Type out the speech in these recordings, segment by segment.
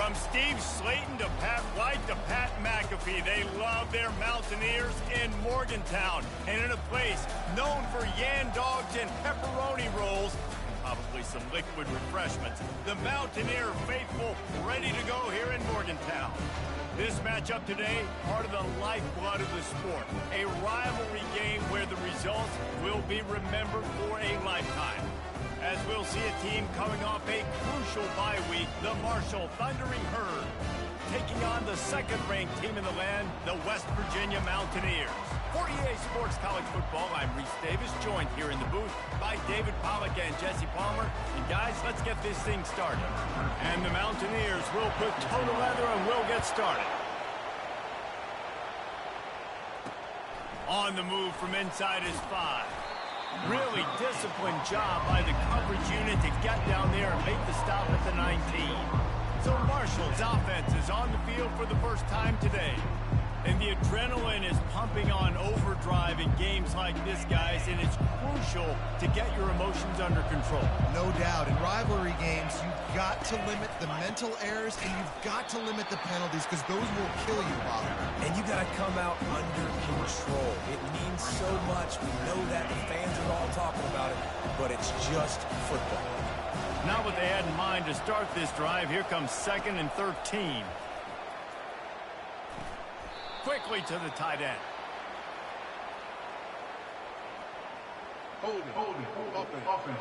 From Steve Slayton to Pat White to Pat McAfee, they love their Mountaineers in Morgantown. And in a place known for yan dogs and pepperoni rolls, and probably some liquid refreshments, the Mountaineer faithful ready to go here in Morgantown. This matchup today, part of the lifeblood of the sport. A rivalry game where the results will be remembered for a lifetime. As we'll see a team coming off a crucial bye week, the Marshall Thundering Herd, taking on the second-ranked team in the land, the West Virginia Mountaineers. For EA Sports College Football, I'm Reese Davis, joined here in the booth by David Pollack and Jesse Palmer. And guys, let's get this thing started. And the Mountaineers will put toe to leather and we'll get started. On the move from inside is 5. Really disciplined job by the coverage unit to get down there and make the stop at the 19. So Marshall's offense is on the field for the first time today. And the adrenaline is pumping on overdrive in games like this, guys, and it's crucial to get your emotions under control. No doubt. In rivalry games, you've got to limit the mental errors and you've got to limit the penalties because those will kill you, Bob. And you got to come out under control. It means so much. We know that. The fans are all talking about it, but it's just football. Not what they had in mind to start this drive. Here comes 2nd and 13. Quickly to the tight end. Hold it, offense.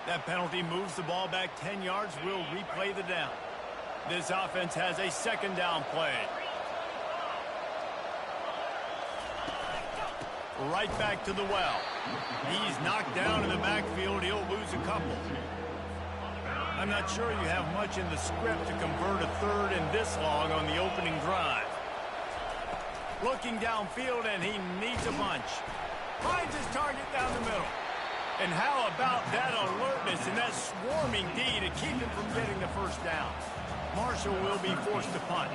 That penalty moves the ball back 10 yards. We'll replay the down. This offense has a second down play. Right back to the well. He's knocked down in the backfield. He'll lose a couple. I'm not sure you have much in the script to convert a third and this long on the opening drive. Looking downfield, and he needs a bunch. Finds his target down the middle. And how about that alertness and that swarming D to keep him from getting the first down? Marshall will be forced to punt.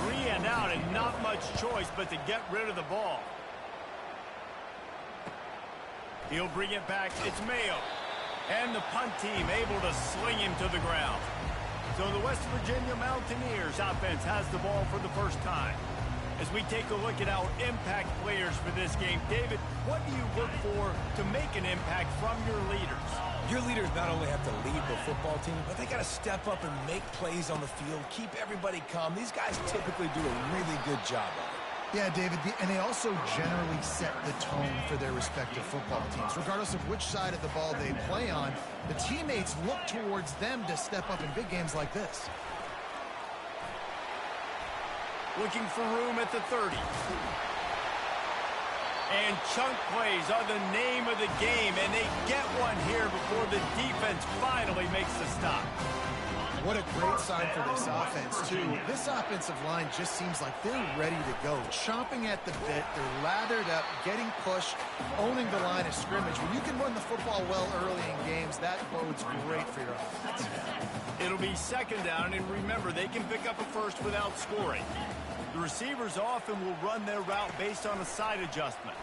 3 and out and not much choice but to get rid of the ball. He'll bring it back. It's Mayo. And the punt team able to sling him to the ground. So the West Virginia Mountaineers offense has the ball for the first time. As we take a look at our impact players for this game, David, what do you look for to make an impact from your leaders? Your leaders not only have to lead the football team, but they got to step up and make plays on the field, keep everybody calm. These guys typically do a really good job of it. Yeah, David, and they also generally set the tone for their respective football teams. Regardless of which side of the ball they play on, the teammates look towards them to step up in big games like this. Looking for room at the 30. And chunk plays are the name of the game, and they get one here before the defense finally makes the stop. What a great sign for this offense, too. This offensive line just seems like they're ready to go. Chomping at the bit, they're lathered up, getting pushed, owning the line of scrimmage. When you can run the football well early in games, that bodes great for your offense. It'll be second down, and remember, they can pick up a first without scoring. The receivers often will run their route based on a side adjustment.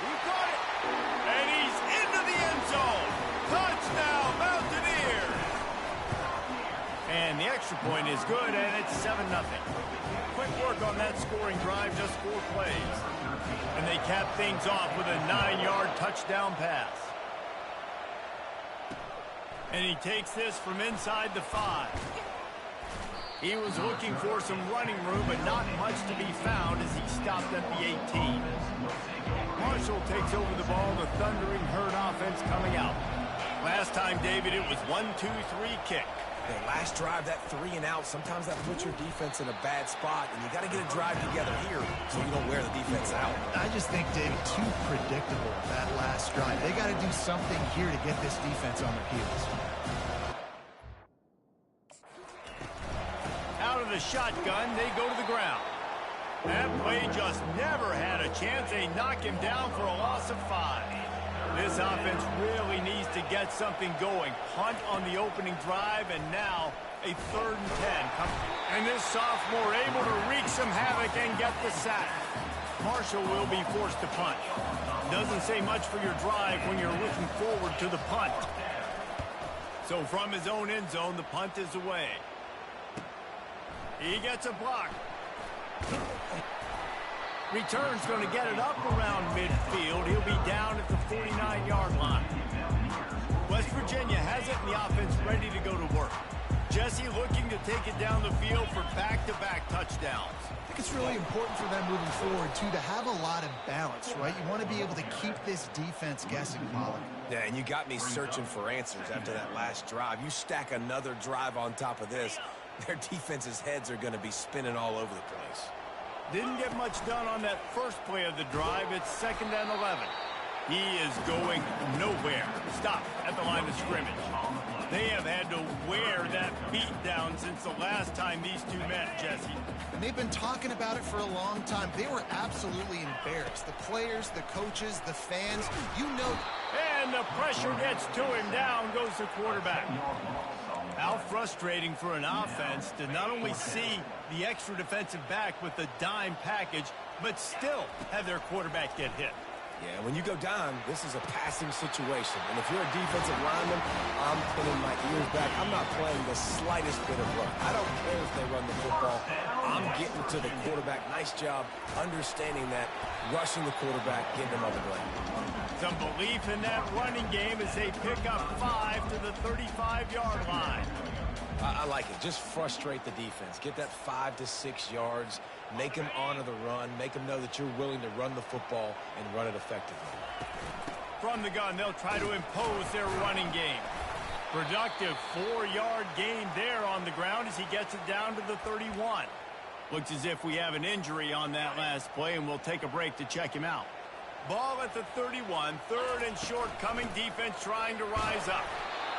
He caught it! And he's into the end zone! Touchdown, Mountaineers! And the extra point is good, and it's 7-0. Quick work on that scoring drive, just 4 plays. And they cap things off with a 9-yard touchdown pass. And he takes this from inside the 5. He was looking for some running room, but not much to be found as he stopped at the 18. Marshall takes over the ball, the Thundering Herd offense coming out. Last time, David, it was 1-2-3 kick. The last drive, that 3 and out, sometimes that puts your defense in a bad spot, and you got to get a drive together here so you don't wear the defense out. I just think, David, too predictable, that last drive. They got to do something here to get this defense on their heels. Out of the shotgun, they go to the ground. That play just never had a chance. They knock him down for a loss of 5. This offense really needs to get something going. Punt on the opening drive, and now a 3rd and 10. And this sophomore able to wreak some havoc and get the sack. Marshall will be forced to punt. Doesn't say much for your drive when you're looking forward to the punt. So from his own end zone, the punt is away. He gets a block. Return's going to get it up around midfield. He'll be down at the 49-yard line. West Virginia has it, and the offense ready to go to work. Jesse looking to take it down the field for back-to-back touchdowns. I think it's really important for them moving forward, too, to have a lot of balance, right? You want to be able to keep this defense guessing, Pollard. Yeah, and you got me searching for answers after that last drive. You stack another drive on top of this, their defense's heads are going to be spinning all over the place. Didn't get much done on that first play of the drive. It's 2nd and 11. He is going nowhere. Stop at the line of scrimmage. They have had to wear that beat down since the last time these two met, Jesse. And they've been talking about it for a long time. They were absolutely embarrassed. The players, the coaches, the fans, you know. And the pressure gets to him. Down goes the quarterback. How frustrating for an offense to not only see the extra defensive back with the dime package, but still have their quarterback get hit. Yeah, when you go down, this is a passing situation. And if you're a defensive lineman, I'm pinning my ears back. I'm not playing the slightest bit of run. I don't care if they run the football. I'm getting to the quarterback. Nice job understanding that, rushing the quarterback, getting him on the ground. Some belief in that running game as they pick up 5 to the 35-yard line. I like it. Just frustrate the defense. Get that 5 to 6 yards. Make them honor the run. Make them know that you're willing to run the football and run it effectively. From the gun, they'll try to impose their running game. Productive 4-yard gain there on the ground as he gets it down to the 31. Looks as if we have an injury on that last play, and we'll take a break to check him out. Ball at the 31, 3rd and short, coming defense trying to rise up.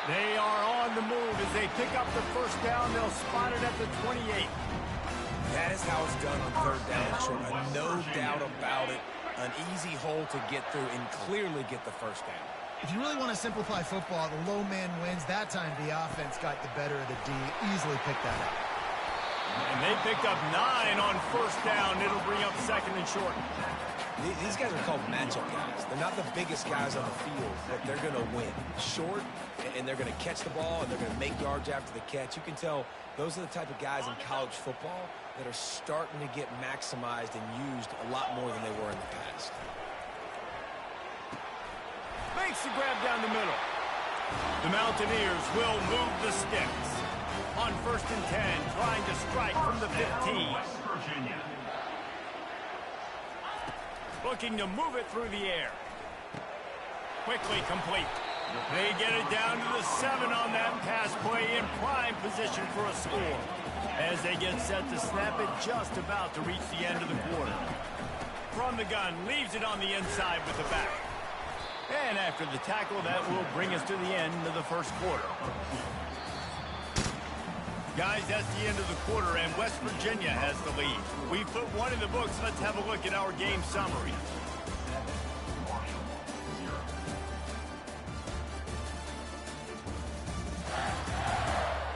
They are on the move as they pick up the first down. They'll spot it at the 28. That is how it's done on 3rd down and short. No doubt about it. An easy hole to get through and clearly get the first down. If you really want to simplify football, the low man wins. That time the offense got the better of the D. Easily picked that up. And they picked up 9 on 1st down. It'll bring up 2nd and short. These guys are called matchup guys. They're not the biggest guys on the field, but they're going to win. Short, and they're going to catch the ball, and they're going to make yards after the catch. You can tell those are the type of guys in college football that are starting to get maximized and used a lot more than they were in the past. Makes the grab down the middle. The Mountaineers will move the sticks. On 1st and 10, trying to strike from the 15. Looking to move it through the air. Quickly complete. They get it down to the 7 on that pass play, in prime position for a score. As they get set to snap it, just about to reach the end of the quarter. From the gun, leaves it on the inside with the back. And after the tackle, that will bring us to the end of the first quarter. Guys, that's the end of the quarter, and West Virginia has the lead. We put one in the books. Let's have a look at our game summary.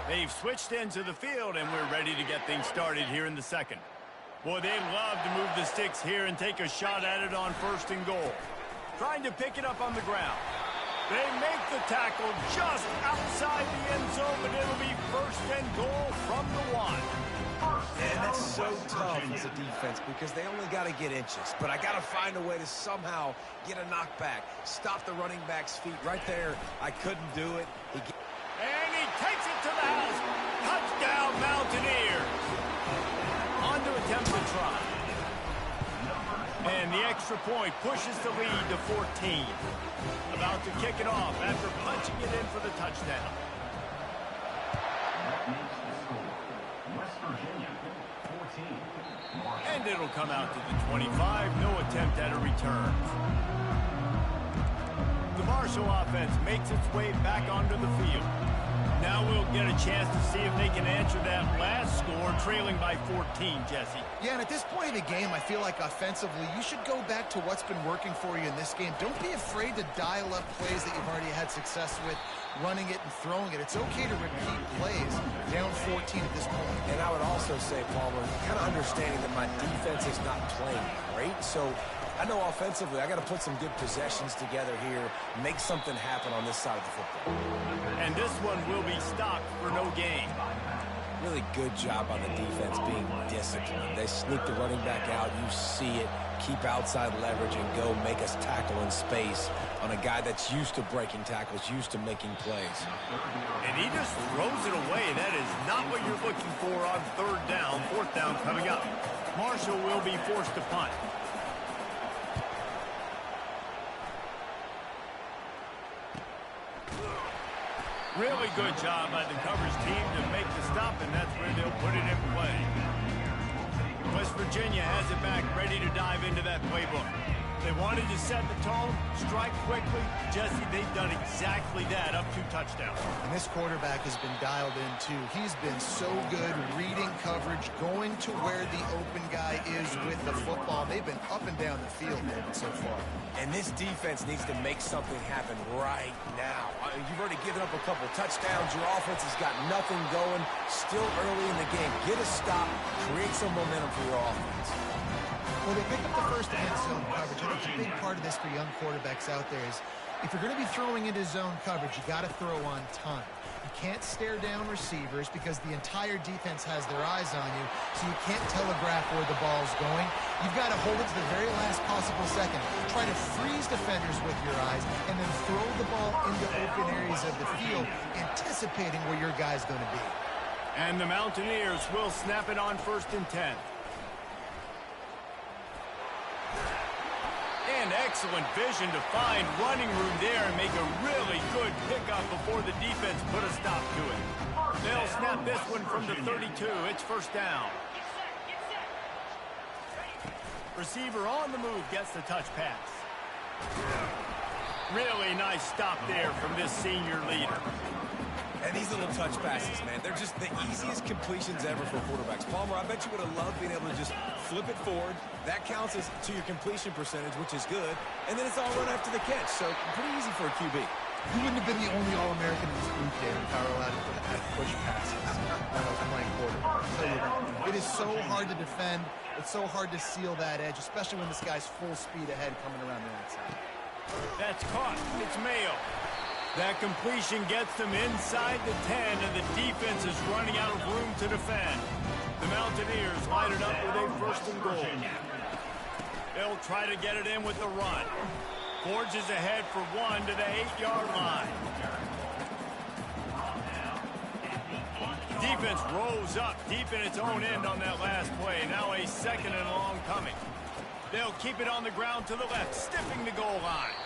They've switched into the field, and we're ready to get things started here in the second. Boy, they love to move the sticks here and take a shot at it on 1st and goal. Trying to pick it up on the ground. They make the tackle just outside the end zone, but it'll be 1st and goal from the 1. And that's so tough as a defense because they only got to get inches. But I got to find a way to somehow get a knockback, stop the running back's feet right there. I couldn't do it. And he takes it to the house. Touchdown, Mountaineers. On to attempt the try. And the extra point pushes the lead to 14. About to kick it off after punching it in for the touchdown. West Virginia, 14. And it'll come out to the 25. No attempt at a return. The Marshall offense makes its way back onto the field. Now we'll get a chance to see if they can answer that last score, trailing by 14, Jesse. Yeah, and at this point in the game, I feel like offensively, you should go back to what's been working for you in this game. Don't be afraid to dial up plays that you've already had success with, running it and throwing it. It's okay to repeat plays down 14 at this point. And I would also say, Palmer, kind of understanding that my defense is not playing great, so I know offensively I got to put some good possessions together here, make something happen on this side of the football. And this one will be stopped for no gain. Really good job on the defense being disciplined. They sneak the running back out. You see it. Keep outside leverage and go make us tackle in space on a guy that's used to breaking tackles, used to making plays. And he just throws it away. That is not what you're looking for on third down. Fourth down coming up. Marshall will be forced to punt. Really good job by the coverage team to make the stop, and that's where they'll put it in play. West Virginia has it back, ready to dive into that playbook. They wanted to set the tone, strike quickly. Jesse, they've done exactly that, up 2 touchdowns. And this quarterback has been dialed in, too. He's been so good reading coverage, going to where the open guy is with the football. They've been up and down the field, man, so far. And this defense needs to make something happen right now. You've already given up a couple touchdowns. Your offense has got nothing going. Still early in the game. Get a stop. Create some momentum for your offense. Well, they picked up the first end zone coverage. I think a big part of this for young quarterbacks out there is if you're going to be throwing into zone coverage, you got to throw on time. You can't stare down receivers because the entire defense has their eyes on you, so you can't telegraph where the ball's going. You've got to hold it to the very last possible second. Try to freeze defenders with your eyes and then throw the ball into open areas of the field, anticipating where your guy's going to be. And the Mountaineers will snap it on 1st and 10. And excellent vision to find running room there and make a really good pickup before the defense put a stop to it. They'll snap this one from the 32. It's 1st down. Receiver on the move gets the touch pass. Really nice stop there from this senior leader. And these little touch passes, man, they're just the easiest completions ever for quarterbacks. Palmer, I bet you would have loved being able to just flip it forward. That counts as to your completion percentage, which is good. And then it's all run after the catch, so pretty easy for a QB. You wouldn't have been the only All-American in this group there in Colorado that had push passes when I was playing quarterback. It is so hard to defend. It's so hard to seal that edge, especially when this guy's full speed ahead coming around the outside. That's caught. It's Mayo. That completion gets them inside the 10, and the defense is running out of room to defend. The Mountaineers line it up with a 1st and goal. They'll try to get it in with the run. Forges ahead for 1 to the 8-yard line. Defense rose up deep in its own end on that last play. Now a 2nd and long coming. They'll keep it on the ground to the left, stiffing the goal line.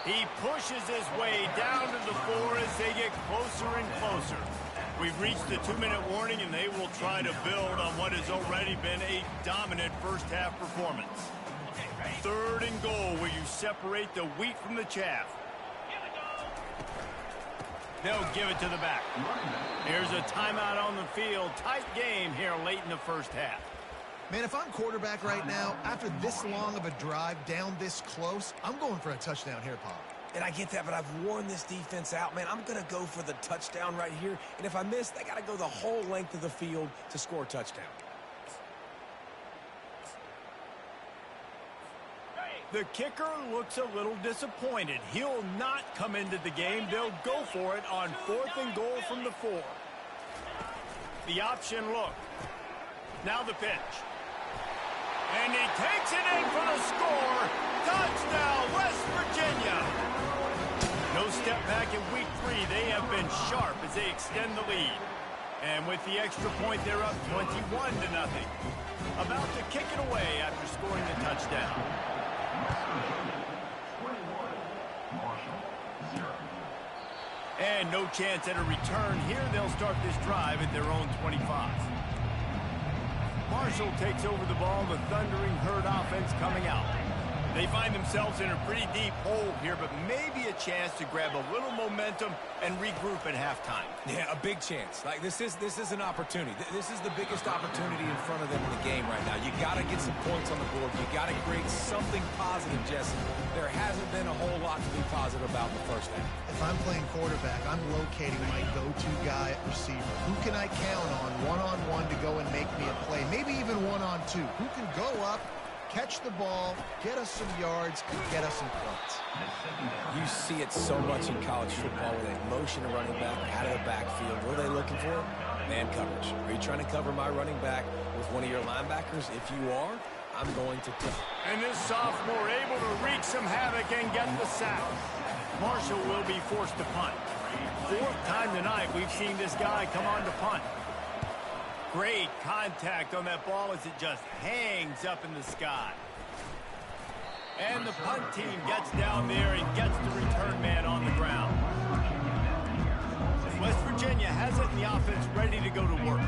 He pushes his way down to the 4 as they get closer and closer. We've reached the 2-minute warning, and they will try to build on what has already been a dominant first-half performance. 3rd and goal, where you separate the wheat from the chaff. They'll give it to the back. Here's a timeout on the field. Tight game here late in the first half. Man, if I'm quarterback right now, after this long of a drive down this close, I'm going for a touchdown here, Paul. And I get that, but I've worn this defense out, man. I'm going to go for the touchdown right here. And if I miss, they got to go the whole length of the field to score a touchdown. The kicker looks a little disappointed. He'll not come into the game. They'll go for it on 4th and goal from the 4. The option look. Now the pitch. And he takes it in for the score. Touchdown, West Virginia. No step back in week 3. They have been sharp as they extend the lead. And with the extra point, they're up 21-0. About to kick it away after scoring the touchdown. And no chance at a return here. They'll start this drive at their own 25. Marshall takes over the ball. The thundering herd offense coming out. They find themselves in a pretty deep hole here, but maybe a chance to grab a little momentum and regroup at halftime. Yeah, a big chance. Like this is an opportunity. This is the biggest opportunity in front of them in the game right now. You got to get some points on the board. You got to create something positive, Jesse. There hasn't been a whole lot to be positive about in the first half. If I'm playing quarterback, I'm locating my go-to guy at receiver. Who can I count on one-on-one to go and make me a play? Maybe even one-on-two. Who can go up catch the ball, get us some yards, and get us some points. You see it so much in college football where they motion a running back out of the backfield. What are they looking for? Man coverage. Are you trying to cover my running back with one of your linebackers? If you are, I'm going to tip. And this sophomore able to wreak some havoc and get the sack. Marshall will be forced to punt. Fourth time tonight we've seen this guy come on to punt. Great contact on that ball as it just hangs up in the sky. And the punt team gets down there and gets the return man on the ground. West Virginia has it in the offense ready to go to work.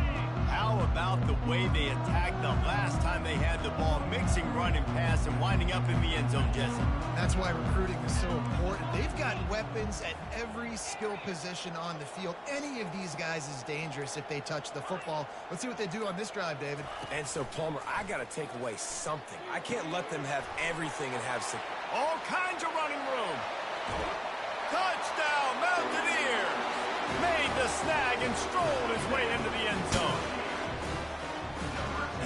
How about the way they attacked the last time they had the ball, mixing run and pass and winding up in the end zone, Jesse? That's why recruiting is so important. They've got weapons at every skill position on the field. Any of these guys is dangerous if they touch the football. Let's see what they do on this drive, David. And so, Palmer, I got to take away something. I can't let them have everything and have some. All kinds of running room. Touchdown, Mountaineers! Made the snag and strolled his way into the end zone.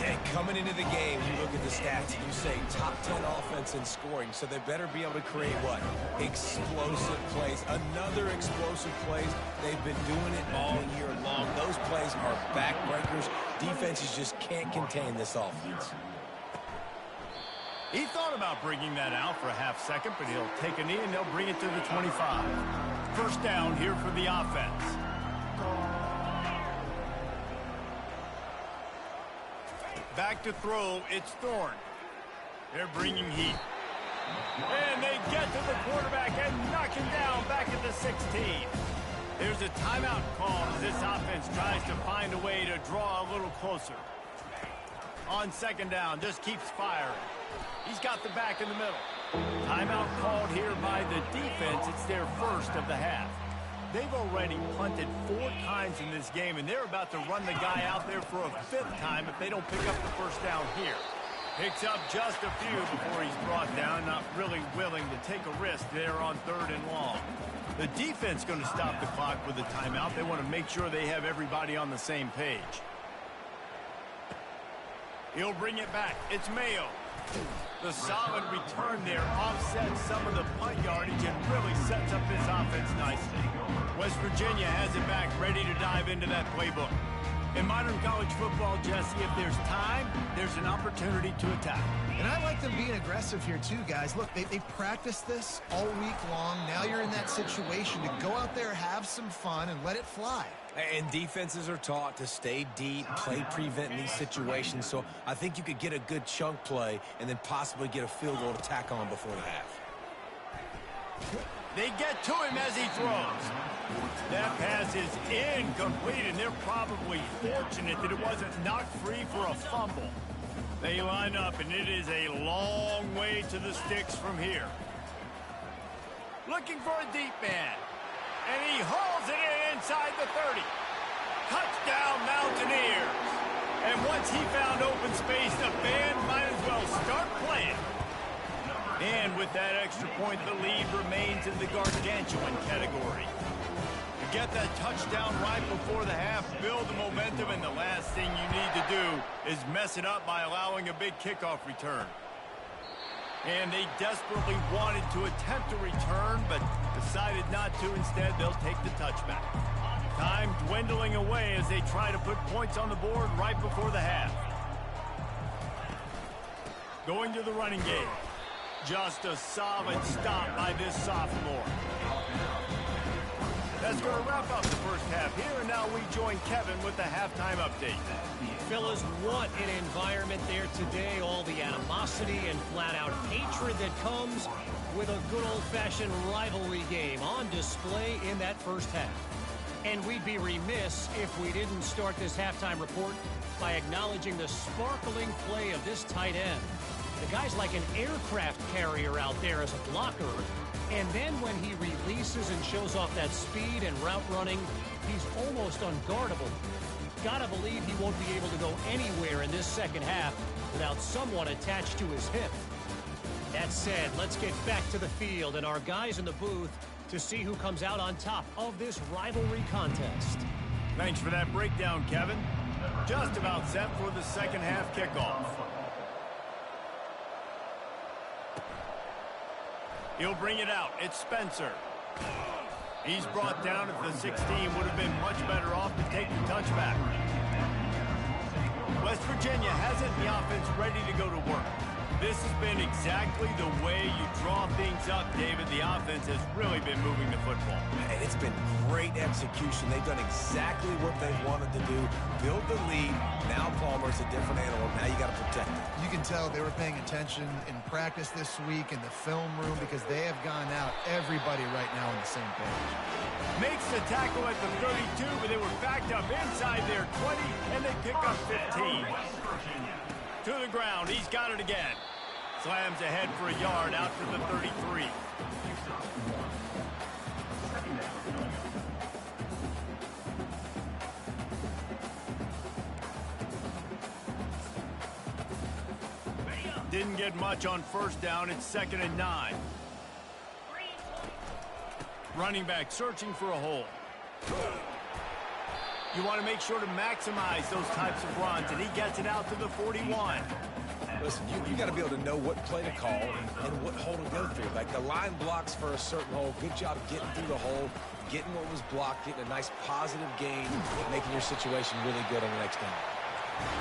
And coming into the game, you look at the stats and you say top 10 offense in scoring, so they better be able to create what? Explosive plays. Another explosive plays. They've been doing it all year long. Those plays are backbreakers. Defenses just can't contain this offense. He thought about bringing that out for a half second, but he'll take a knee and they'll bring it to the 25. First down here for the offense. Back to throw, it's Thorne. They're bringing heat. And they get to the quarterback and knock him down back at the 16. There's a timeout call as this offense tries to find a way to draw a little closer. On second down, just keeps firing. He's got the back in the middle. Timeout called here by the defense. It's their first of the half. They've already punted 4 times in this game, and they're about to run the guy out there for a 5th time if they don't pick up the first down here. Picks up just a few before he's brought down, not really willing to take a risk there on 3rd and long. The defense going to stop the clock with a timeout. They want to make sure they have everybody on the same page. He'll bring it back. It's Mayo. The solid return there offsets some of the punt yardage and really sets up this offense nicely. West Virginia has it back, ready to dive into that playbook. In modern college football, Jesse, if there's time, there's an opportunity to attack. And I like them being aggressive here too, guys. Look, they practiced this all week long. Now you're in that situation to go out there, have some fun, and let it fly. And defenses are taught to stay deep, play prevent in these situations. So I think you could get a good chunk play and then possibly get a field goal to tack on before the half. They get to him as he throws. That pass is incomplete, and they're probably fortunate that it wasn't knocked free for a fumble. They line up, and it is a long way to the sticks from here. Looking for a deep man. And he hauls it in inside the 30. Touchdown, Mountaineers. And once he found open space, the band might as well start playing. And with that extra point, the lead remains in the gargantuan category. To get that touchdown right before the half, build the momentum, and the last thing you need to do is mess it up by allowing a big kickoff return. And they desperately wanted to attempt a return, but decided not to. Instead, they'll take the touchback. Time dwindling away as they try to put points on the board right before the half. Going to the running game. Just a solid stop by this sophomore. That's going to wrap up the first half here, and now we join Kevin with the halftime update. Fellas, what an environment there today. All the animosity and flat-out hatred that comes with a good old-fashioned rivalry game on display in that first half. And we'd be remiss if we didn't start this halftime report by acknowledging the sparkling play of this tight end. The guy's like an aircraft carrier out there as a blocker. And then when he releases and shows off that speed and route running, he's almost unguardable. Gotta believe he won't be able to go anywhere in this second half without someone attached to his hip. That said, let's get back to the field and our guys in the booth to see who comes out on top of this rivalry contest. Thanks for that breakdown, Kevin. Just about set for the second half kickoff. He'll bring it out. It's Spencer. He's brought down at the 16. Would have been much better off to take the touchback. West Virginia has it in the offense ready to go to work. This has been exactly the way you draw things up, David. The offense has really been moving the football. And it's been great execution. They've done exactly what they wanted to do. Build the lead. Now Palmer's a different animal. Now you got to protect it. You can tell they were paying attention in practice this week in the film room because they have gone out, everybody right now on the same page. Makes the tackle at the 32, but they were backed up inside their 20, and they pick up 15. To the ground. He's got it again. Slams ahead for a yard out to the 33. Didn't get much on first down. It's 2nd and 9. Running back searching for a hole. You want to make sure to maximize those types of runs, and he gets it out to the 41. Listen, you got to be able to know what play to call and what hole to go through. Like the line blocks for a certain hole. Good job getting through the hole, getting what was blocked, getting a nice positive gain, making your situation really good on the next down.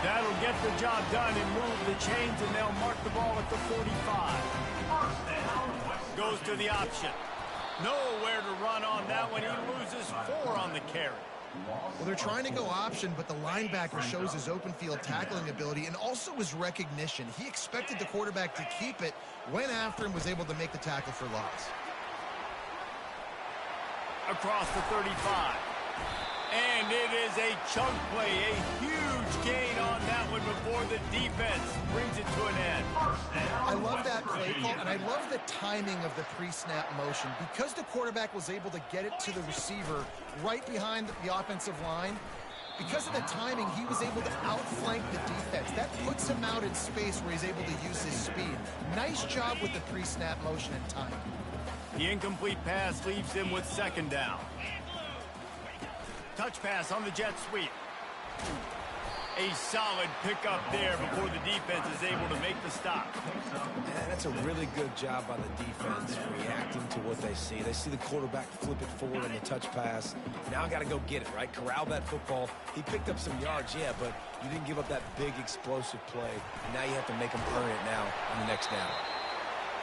That'll get the job done and move the chains, and they'll mark the ball at the 45. Goes to the option. Nowhere to run on that one. He loses 4 on the carry. Well, they're trying to go option, but the linebacker shows his open field tackling ability and also his recognition. He expected the quarterback to keep it, went after him, was able to make the tackle for loss. Across the 35. And it is a chunk play, a huge gain on that one before the defense brings it to an end. I love that play call, and I love the timing of the pre-snap motion. Because the quarterback was able to get it to the receiver right behind the offensive line, because of the timing, he was able to outflank the defense. That puts him out in space where he's able to use his speed. Nice job with the pre-snap motion and timing. The incomplete pass leaves him with 2nd down. Touch pass on the jet sweep. A solid pickup there before the defense is able to make the stop. And that's a really good job by the defense reacting to what they see. They see the quarterback flip it forward on the touch pass. Now I got to go get it, right? Corral that football. He picked up some yards, yeah, but you didn't give up that big explosive play. And now you have to make them earn it now on the next down.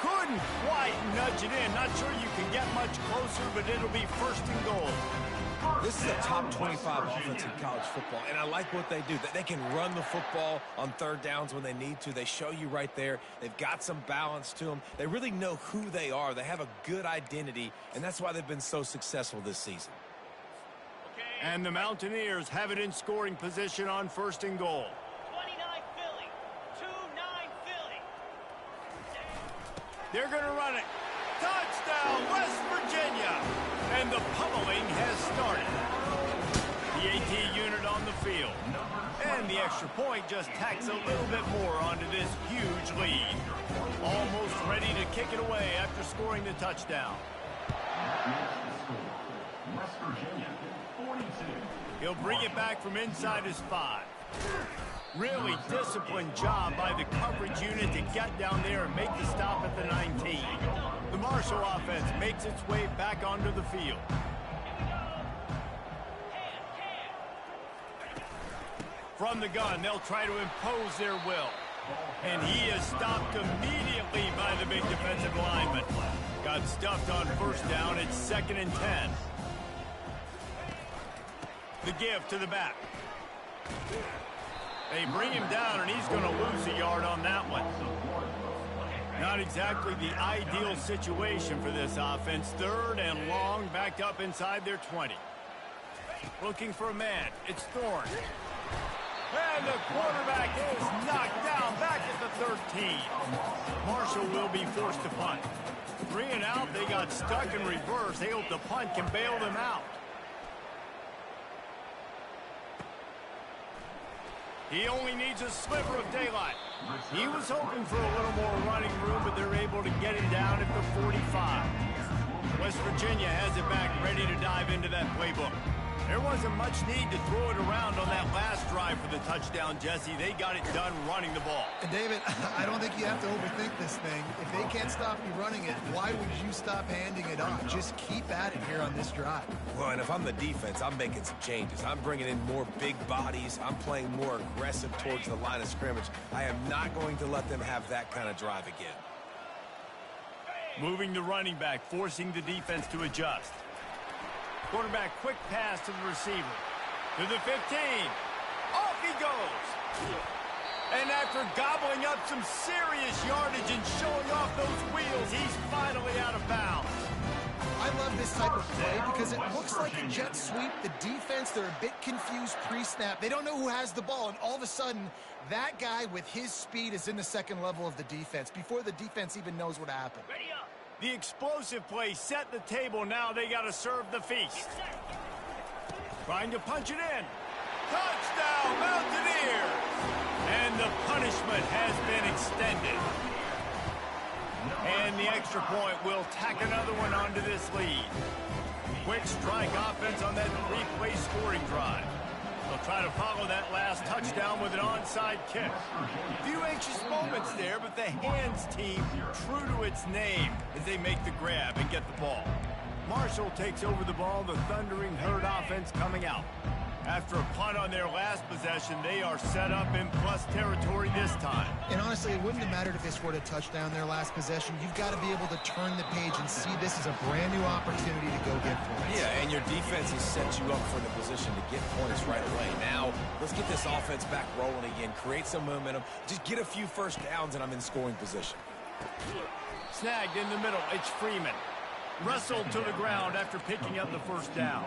Couldn't quite nudge it in. Not sure you can get much closer, but it'll be 1st and goal. This is a top 25 offense in college football, and I like what they do. They can run the football on 3rd downs when they need to. They show you right there. They've got some balance to them. They really know who they are. They have a good identity, and that's why they've been so successful this season. And the Mountaineers have it in scoring position on 1st and goal. 29 Philly, 2-9 Philly. They're going to run it. Touchdown, West Virginia. And the pummeling has started. The AT unit on the field. And the extra point just tacks a little bit more onto this huge lead. Almost ready to kick it away after scoring the touchdown. West Virginia, 42. He'll bring it back from inside his 5. Really disciplined job by the coverage unit to get down there and make the stop at the 19. The Marshall offense makes its way back onto the field. From the gun, they'll try to impose their will. And he is stopped immediately by the big defensive lineman. Got stuffed on 1st down. It's 2nd and 10. The give to the back. They bring him down, and he's going to lose a yard on that one. Not exactly the ideal situation for this offense. 3rd and long, backed up inside their 20. Looking for a man. It's Thorne. And the quarterback is knocked down back at the 13. Marshall will be forced to punt. 3 and out. They got stuck in reverse. They hope the punt can bail them out. He only needs a sliver of daylight. He was hoping for a little more running room, but they're able to get him down at the 45. West Virginia has it back, ready to dive into that playbook. There wasn't much need to throw it around on that last drive for the touchdown, Jesse. They got it done running the ball. And David, I don't think you have to overthink this thing. If they can't stop you running it, why would you stop handing it off? Just keep at it here on this drive. Well, and if I'm the defense, I'm making some changes. I'm bringing in more big bodies. I'm playing more aggressive towards the line of scrimmage. I am not going to let them have that kind of drive again. Moving the running back, forcing the defense to adjust. Quarterback, quick pass to the receiver. To the 15. Off he goes. And after gobbling up some serious yardage and showing off those wheels, he's finally out of bounds. I love this type of play because it looks like a jet sweep. The defense, they're a bit confused pre-snap. They don't know who has the ball, and all of a sudden, that guy with his speed is in the second level of the defense before the defense even knows what happened. Ready up. The explosive play set the table. Now they got to serve the feast. Trying to punch it in. Touchdown, Mountaineers! And the punishment has been extended. And the extra point will tack another one onto this lead. Quick strike offense on that three-play scoring drive. They'll try to follow that last touchdown with an onside kick. A few anxious moments there, but the hands team true to its name as they make the grab and get the ball. Marshall takes over the ball, the Thundering Herd offense coming out. After a punt on their last possession, they are set up in plus territory this time. And honestly, it wouldn't have mattered if they scored a touchdown their last possession. You've got to be able to turn the page and see this as a brand new opportunity to go get points. Yeah, and your defense has set you up for the position to get points right away. Now, let's get this offense back rolling again, create some momentum, just get a few first downs, and I'm in scoring position. Snagged in the middle, it's Freeman. Wrestled to the ground after picking up the first down.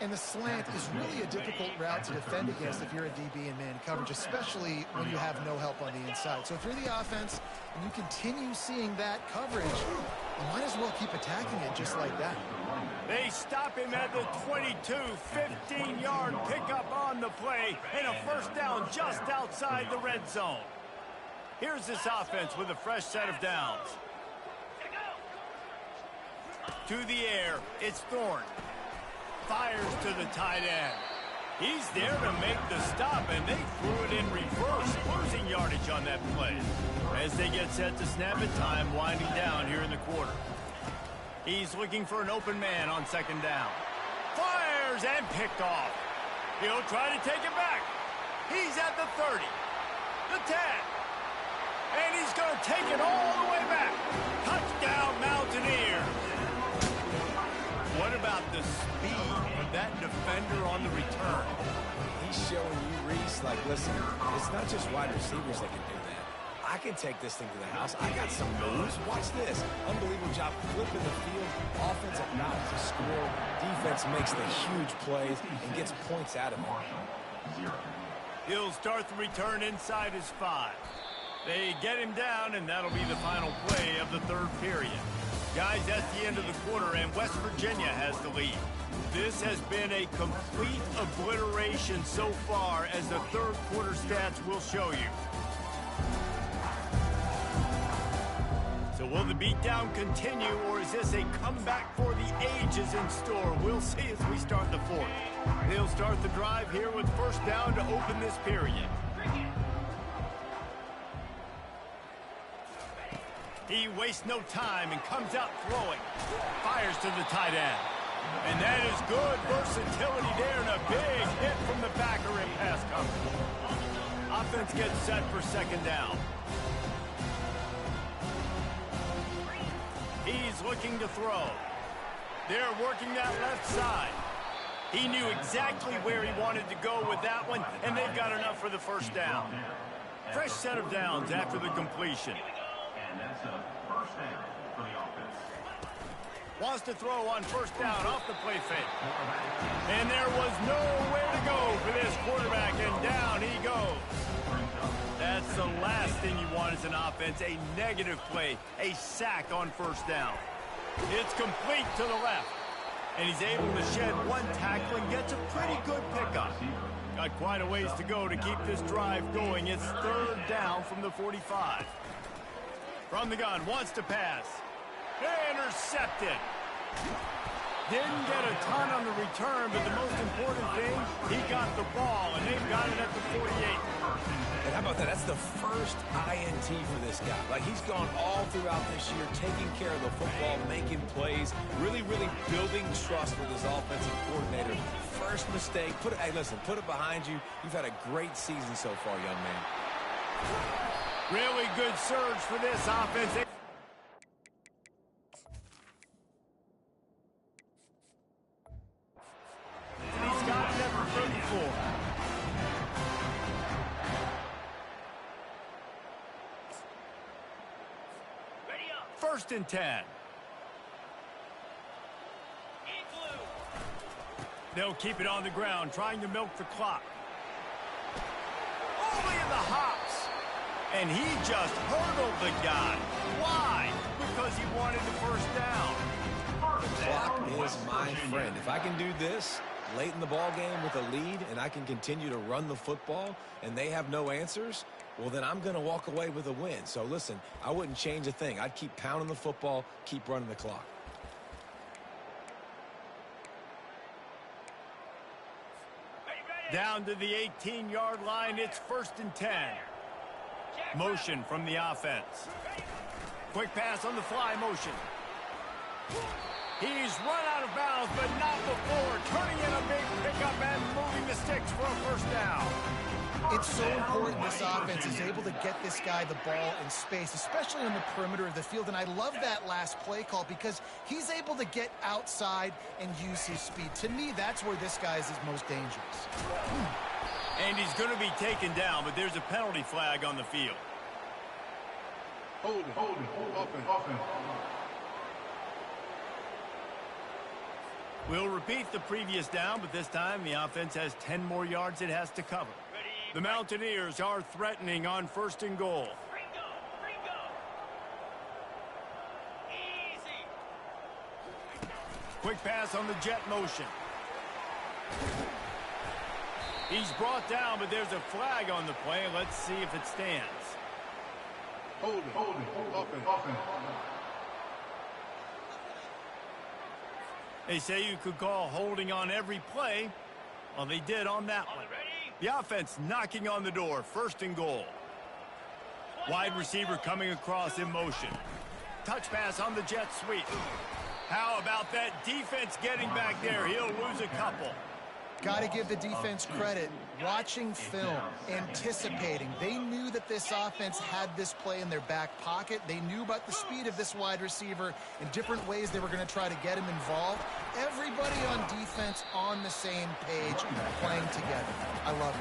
And the slant is really a difficult route to defend against if you're a DB in man coverage, especially when you have no help on the inside. So if you're the offense and you continue seeing that coverage, you might as well keep attacking it just like that. They stop him at the 22, 15-yard pickup on the play, and a first down just outside the red zone. Here's this offense with a fresh set of downs. To the air, it's Thorne. Fires to the tight end. He's there to make the stop, and they threw it in reverse, losing yardage on that play. As they get set to snap it, time winding down here in the quarter. He's looking for an open man on second down. Fires and picked off. He'll try to take it back. He's at the 30, the 10, and he's going to take it all the way back. Touchdown, Mountaineers. What about the speed of that defender on the return? He's showing you, Reese, like, listen, it's not just wide receivers that can do that. I can take this thing to the house. I got some moves. Watch this. Unbelievable job flipping the field. Offensive route to score. Defense makes the huge plays and gets points out of it. He'll start the return inside his 5. They get him down, and that'll be the final play of the third period. Guys, that's the end of the quarter, and West Virginia has the lead. This has been a complete obliteration so far, as the third quarter stats will show you. So will the beatdown continue, or is this a comeback for the ages in store? We'll see as we start the fourth. They'll start the drive here with first down to open this period. He wastes no time and comes out throwing. Fires to the tight end. And that is good versatility there, and a big hit from the backer in pass coverage. Offense gets set for second down. He's looking to throw. They're working that left side. He knew exactly where he wanted to go with that one, and they've got enough for the first down. Fresh set of downs after the completion. And that's a first down for the offense. Wants to throw on first down off the play fake. And there was nowhere to go for this quarterback, and down he goes. That's the last thing you want as an offense, a negative play, a sack on first down. It's complete to the left, and he's able to shed one tackle and gets a pretty good pickup. Got quite a ways to go to keep this drive going. It's third down from the 45. From the gun, wants to pass. Intercepted. Didn't get a ton on the return, but the most important thing, he got the ball, and they've got it at the 48. And how about that? That's the first INT for this guy. Like, he's gone all throughout this year, taking care of the football, making plays, really, really building trust with his offensive coordinator. First mistake, hey, listen, put it behind you. You've had a great season so far, young man. Really good surge for this offense. He's got it at the 34. First and 10. They'll keep it on the ground, trying to milk the clock. Only in the hops. And he just hurdled the guy. Why? Because he wanted the first down. The clock is my friend. If I can do this late in the ball game with a lead and I can continue to run the football and they have no answers, well, then I'm going to walk away with a win. So, listen, I wouldn't change a thing. I'd keep pounding the football, keep running the clock. Down to the 18-yard line, it's first and 10. Motion from the offense. Quick pass on the fly motion. He's run out of bounds, but not before. Turning in a big pickup and moving the sticks for a first down. It's so important this offense is able to get this guy the ball in space, especially on the perimeter of the field. And I love that last play call because he's able to get outside and use his speed. To me, that's where this guy is his most dangerous. And he's going to be taken down, but there's a penalty flag on the field. Hold it, offense. We'll repeat the previous down, but this time the offense has 10 more yards it has to cover. The Mountaineers are threatening on first and goal. Gringo. Easy. Quick pass on the jet motion. He's brought down, but there's a flag on the play. Let's see if it stands. Hold it, offense. They say you could call holding on every play. Well, they did on that one. The offense knocking on the door. First and goal. Wide receiver coming across in motion. Touch pass on the jet sweep. How about that defense getting back there? He'll lose a couple. Got to give the defense credit. Watching film, anticipating. They knew that this offense had this play in their back pocket. They knew about the speed of this wide receiver and different ways they were going to try to get him involved. Everybody on defense on the same page, playing together. I love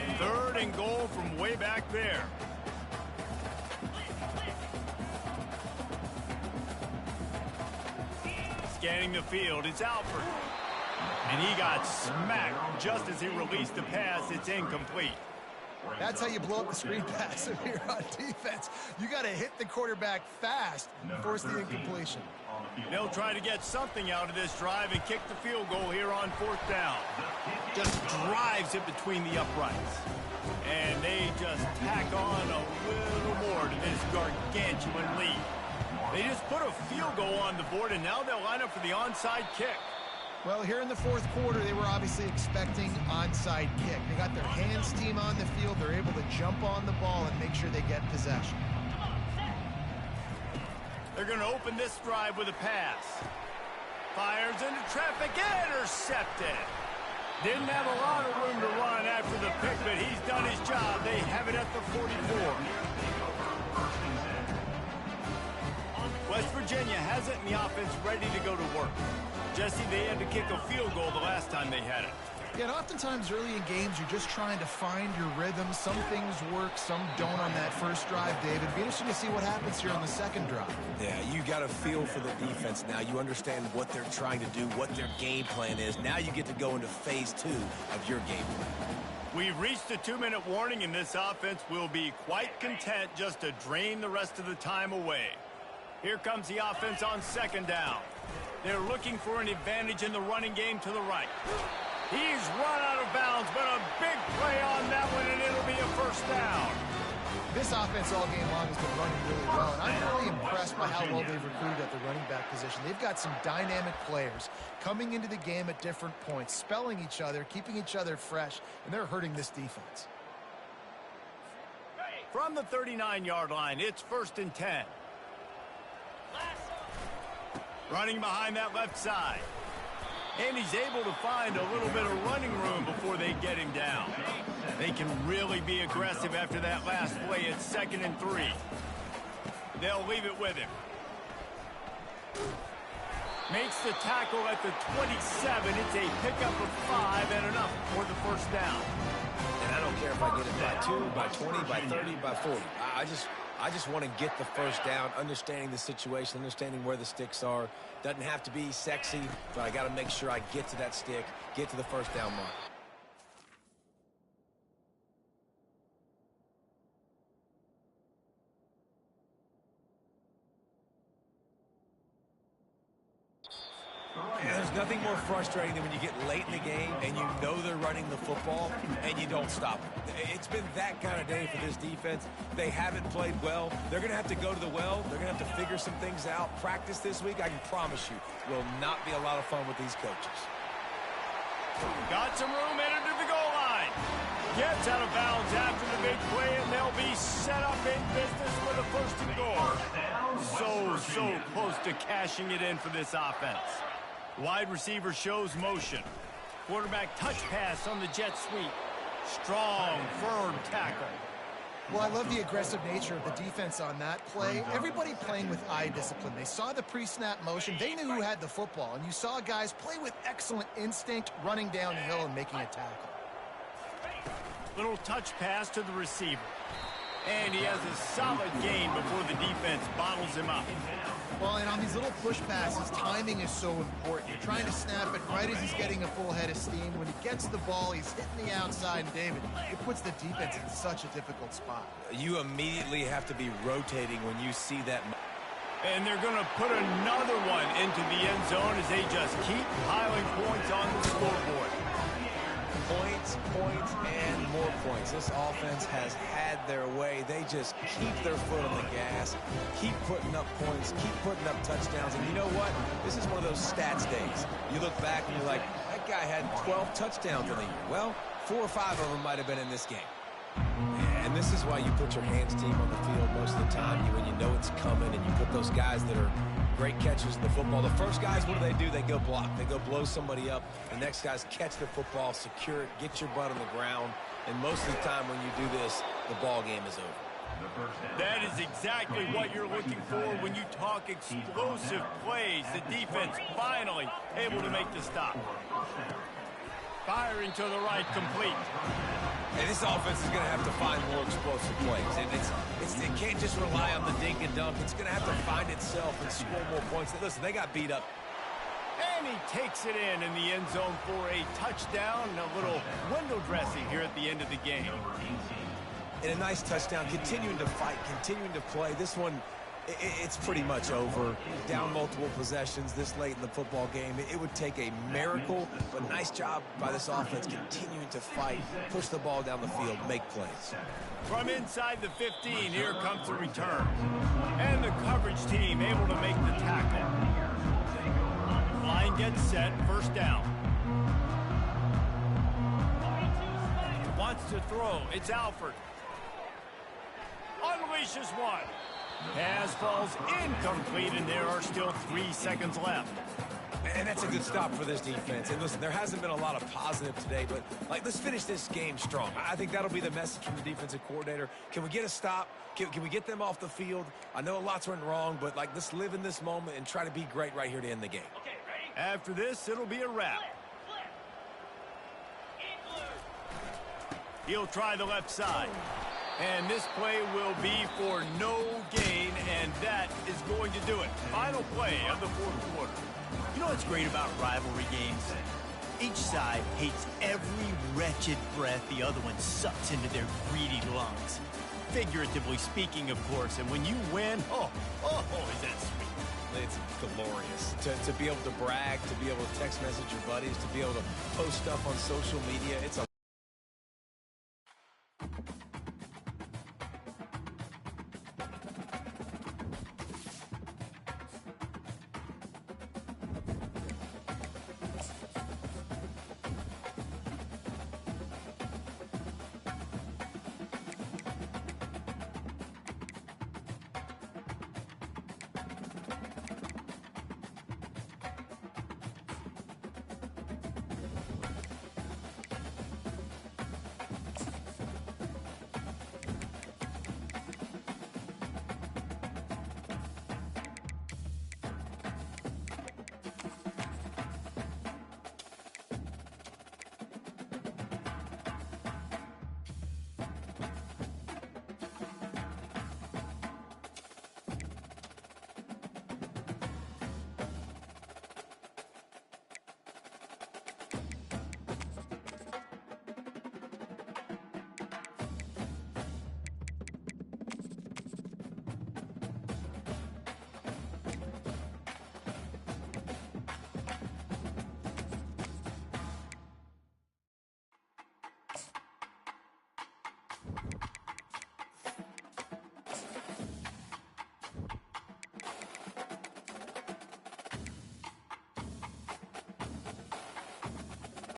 it. Third and goal from way back there. Scanning the field, it's Alford. And he got smacked just as he released the pass. It's incomplete. That's how you blow up the screen pass if you're on defense. You got to hit the quarterback fast, force the incompletion. They'll try to get something out of this drive and kick the field goal here on fourth down. Just drives it between the uprights. And they just tack on a little more to this gargantuan lead. They just put a field goal on the board, and now they'll line up for the onside kick. Well, here in the fourth quarter, they were obviously expecting onside kick. They got their hands team on the field. They're able to jump on the ball and make sure they get possession. They're going to open this drive with a pass. Fires into traffic, intercepted. Didn't have a lot of room to run after the pick, but he's done his job. They have it at the 44. West Virginia has it, and the offense ready to go to work. Jesse, they had to kick a field goal the last time they had it. Yeah, and oftentimes early in games, you're just trying to find your rhythm. Some things work, some don't on that first drive, David. It'd be interesting to see what happens here on the second drive. Yeah, you got a feel for the defense now. You understand what they're trying to do, what their game plan is. Now you get to go into phase 2 of your game plan. We've reached a 2-minute warning, and this offense will be quite content just to drain the rest of the time away. Here comes the offense on second down. They're looking for an advantage in the running game to the right. He's run out of bounds, but a big play on that one, and it'll be a first down. This offense all game long has been running really well, and I'm really impressed by how well they've recruited at the running back position. They've got some dynamic players coming into the game at different points, spelling each other, keeping each other fresh, and they're hurting this defense. From the 39-yard line, it's 1st and 10. Running behind that left side. And he's able to find a little bit of running room before they get him down. They can really be aggressive after that last play. It's 2nd and 3. They'll leave it with him. Makes the tackle at the 27. It's a pickup of 5 and enough for the 1st down. And I don't care if I get it by 2, by 20, by 30, by 40. I just want to get the 1st down, understanding the situation, understanding where the sticks are. Doesn't have to be sexy, but I got to make sure I get to that stick, get to the 1st down mark. There's nothing more frustrating than when you get late in the game and you know they're running the football and you don't stop them. It's been that kind of day for this defense. They haven't played well. They're going to have to go to the well. They're going to have to figure some things out. Practice this week, I can promise you, will not be a lot of fun with these coaches. Got some room, entered to the goal line. Gets out of bounds after the big play, and they'll be set up in business for the 1st and goal. So close to cashing it in for this offense. Wide receiver shows motion. Quarterback touch pass on the jet sweep. Strong, firm tackle. Well, I love the aggressive nature of the defense on that play. Everybody playing with eye discipline. They saw the pre-snap motion. They knew who had the football. And you saw guys play with excellent instinct, running downhill and making a tackle. Little touch pass to the receiver. And he has a solid gain before the defense bottles him up. Well, and on these little push passes, timing is so important. You're trying to snap it right as he's getting a full head of steam. When he gets the ball, he's hitting the outside, and David, it puts the defense in such a difficult spot. You immediately have to be rotating when you see that. And they're going to put another one into the end zone as they just keep piling points on the scoreboard. Points, and more points. This offense has had their way. They just keep their foot on the gas, keep putting up points, keep putting up touchdowns. And you know what? This is one of those stats days. You look back and you're like, that guy had 12 touchdowns in the year. Well, 4 or 5 of them might have been in this game. And this is why you put your hands team on the field most of the time when you know it's coming, and you put those guys that are great catchers in the football. The first guys, what do? They go block. They go blow somebody up. The next guys catch the football, secure it, get your butt on the ground. And most of the time when you do this, the ball game is over. That is exactly what you're looking for when you talk explosive plays. The defense finally able to make the stop. Firing to the right, complete. And this offense is going to have to find more explosive plays. And it can't just rely on the dink and dunk. It's going to have to find itself and score more points. Listen, they got beat up. And he takes it in the end zone for a touchdown. A little window dressing here at the end of the game. And a nice touchdown, continuing to fight, continuing to play. This one, it's pretty much over. Down multiple possessions this late in the football game. It would take a miracle, but nice job by this offense continuing to fight, push the ball down the field, make plays. From inside the 15, here comes the return. And the coverage team able to make the tackle. Line gets set, 1st down. Wants to throw, it's Alford. Unleashes one. Pass falls incomplete, and there are still 3 seconds left. And that's a good stop for this defense. And listen, there hasn't been a lot of positive today, but let's finish this game strong. I think that'll be the message from the defensive coordinator. Can we get a stop? Can we get them off the field? I know lots went wrong, but let's live in this moment and try to be great right here to end the game. Okay, ready? After this, it'll be a wrap. He'll try the left side. And this play will be for no gain, and that is going to do it. Final play of the 4th quarter. You know what's great about rivalry games? Each side hates every wretched breath the other one sucks into their greedy lungs. Figuratively speaking, of course, and when you win, oh, is that sweet. It's glorious to be able to brag, to be able to text message your buddies, to be able to post stuff on social media. It's a